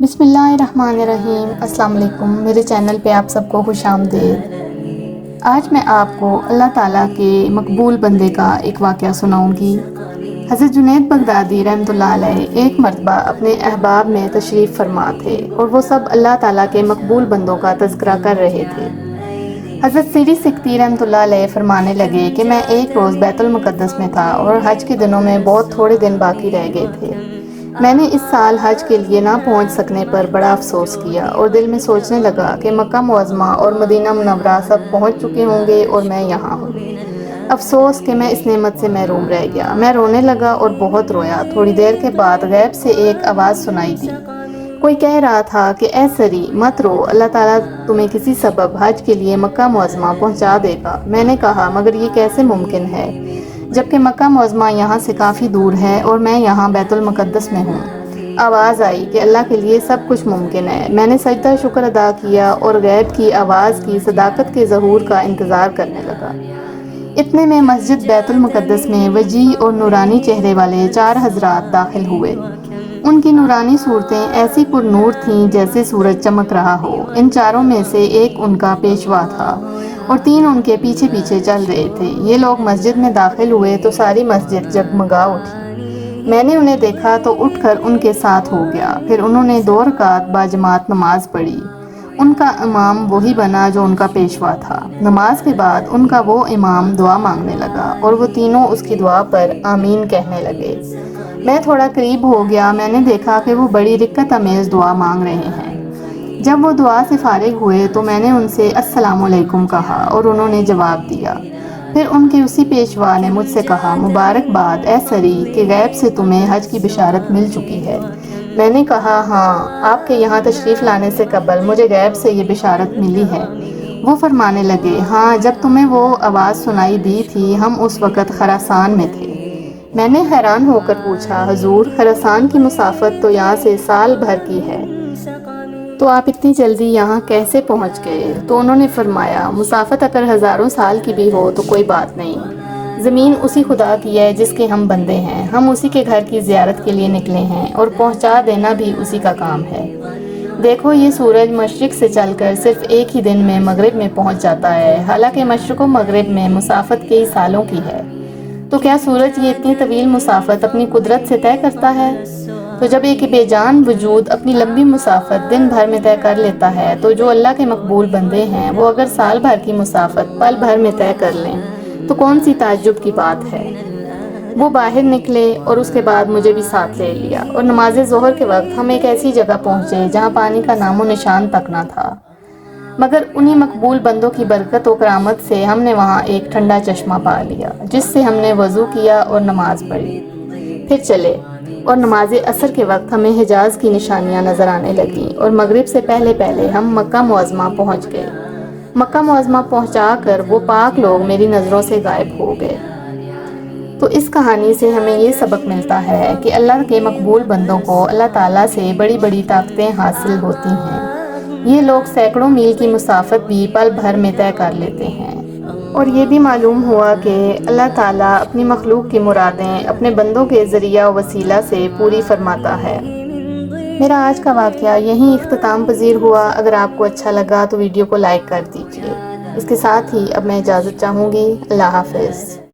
بسم اللہ الرحمن الرحیم۔ السلام علیکم، میرے چینل پہ آپ سب کو خوش آمدید۔ آج میں آپ کو اللہ تعالیٰ کے مقبول بندے کا ایک واقعہ سناؤں گی۔ حضرت جنید بغدادی رحمۃ اللہ علیہ ایک مرتبہ اپنے احباب میں تشریف فرما تھے اور وہ سب اللہ تعالیٰ کے مقبول بندوں کا تذکرہ کر رہے تھے۔ حضرت سری سکتی رحمۃ اللہ علیہ فرمانے لگے کہ میں ایک روز بیت المقدس میں تھا اور حج کے دنوں میں بہت تھوڑے دن باقی رہ گئے تھے۔ میں نے اس سال حج کے لیے نہ پہنچ سکنے پر بڑا افسوس کیا اور دل میں سوچنے لگا کہ مکہ معظمہ اور مدینہ منورہ سب پہنچ چکے ہوں گے اور میں یہاں ہوں۔ افسوس کہ میں اس نعمت سے محروم رہ گیا۔ میں رونے لگا اور بہت رویا۔ تھوڑی دیر کے بعد غیب سے ایک آواز سنائی دی۔ کوئی کہہ رہا تھا کہ اے سری، مت رو، اللہ تعالیٰ تمہیں کسی سبب حج کے لیے مکہ معظمہ پہنچا دے گا۔ میں نے کہا مگر یہ کیسے ممکن ہے جبکہ مکہ معظمہ یہاں سے کافی دور ہے اور میں یہاں بیت المقدس میں ہوں۔ آواز آئی کہ اللہ کے لیے سب کچھ ممکن ہے۔ میں نے سجدہ شکر ادا کیا اور غیب کی آواز کی صداقت کے ظہور کا انتظار کرنے لگا۔ اتنے میں مسجد بیت المقدس میں وجیح اور نورانی چہرے والے 4 حضرات داخل ہوئے۔ ان کی نورانی صورتیں ایسی پر نور تھیں جیسے سورج چمک رہا ہو۔ ان چاروں میں سے ایک ان کا پیشوا تھا اور 3 ان کے پیچھے پیچھے چل رہے تھے۔ یہ لوگ مسجد میں داخل ہوئے تو ساری مسجد جگمگا اٹھی۔ میں نے انہیں دیکھا تو اٹھ کر ان کے ساتھ ہو گیا۔ پھر انہوں نے 2 رکعت باجماعت نماز پڑھی۔ ان کا امام وہی بنا جو ان کا پیشوا تھا۔ نماز کے بعد ان کا وہ امام دعا مانگنے لگا اور وہ تینوں اس کی دعا پر آمین کہنے لگے۔ میں تھوڑا قریب ہو گیا۔ میں نے دیکھا کہ وہ بڑی رکت امیز دعا مانگ رہے ہیں۔ جب وہ دعا سے فارغ ہوئے تو میں نے ان سے السلام علیکم کہا اور انہوں نے جواب دیا۔ پھر ان کے اسی پیشوا نے مجھ سے کہا مبارکباد اے سری کہ غیب سے تمہیں حج کی بشارت مل چکی ہے۔ میں نے کہا ہاں، آپ کے یہاں تشریف لانے سے قبل مجھے غیب سے یہ بشارت ملی ہے۔ وہ فرمانے لگے ہاں، جب تمہیں وہ آواز سنائی دی تھی ہم اس وقت خراسان میں تھے۔ میں نے حیران ہو کر پوچھا حضور، خراسان کی مسافت تو یہاں سے سال بھر کی ہے، تو آپ اتنی جلدی یہاں کیسے پہنچ گئے؟ تو انہوں نے فرمایا مسافت اگر ہزاروں سال کی بھی ہو تو کوئی بات نہیں۔ زمین اسی خدا کی ہے جس کے ہم بندے ہیں۔ ہم اسی کے گھر کی زیارت کے لیے نکلے ہیں اور پہنچا دینا بھی اسی کا کام ہے۔ دیکھو یہ سورج مشرق سے چل کر صرف ایک ہی دن میں مغرب میں پہنچ جاتا ہے، حالانکہ مشرق و مغرب میں مسافت کئی سالوں کی ہے۔ تو کیا سورج یہ اتنی طویل مسافت اپنی قدرت سے طے کرتا ہے؟ تو جب ایک بے جان وجود اپنی لمبی مسافت دن بھر میں طے کر لیتا ہے تو جو اللہ کے مقبول بندے ہیں وہ اگر سال بھر کی مسافت پل بھر میں طے کر لیں تو کون سی تعجب کی بات ہے۔ وہ باہر نکلے اور اس کے بعد مجھے بھی ساتھ لے لیا اور نماز ظہر کے وقت ہم ایک ایسی جگہ پہنچے جہاں پانی کا نام و نشان تک نہ تھا، مگر انہی مقبول بندوں کی برکت و کرامت سے ہم نے وہاں ایک ٹھنڈا چشمہ پا لیا جس سے ہم نے وضو کیا اور نماز پڑھی۔ پھر چلے اور نماز عصر کے وقت ہمیں حجاز کی نشانیاں نظر آنے لگیں اور مغرب سے پہلے پہلے ہم مکہ معظمہ پہنچ گئے۔ مکہ معظمہ پہنچا کر وہ پاک لوگ میری نظروں سے غائب ہو گئے۔ تو اس کہانی سے ہمیں یہ سبق ملتا ہے کہ اللہ کے مقبول بندوں کو اللہ تعالیٰ سے بڑی بڑی طاقتیں حاصل ہوتی ہیں۔ یہ لوگ سینکڑوں میل کی مسافت بھی پل بھر میں طے کر لیتے ہیں۔ اور یہ بھی معلوم ہوا کہ اللہ تعالیٰ اپنی مخلوق کی مرادیں اپنے بندوں کے ذریعہ و وسیلہ سے پوری فرماتا ہے۔ میرا آج کا واقعہ یہیں اختتام پذیر ہوا۔ اگر آپ کو اچھا لگا تو ویڈیو کو لائک کر دیجیے۔ اس کے ساتھ ہی اب میں اجازت چاہوں گی۔ اللہ حافظ۔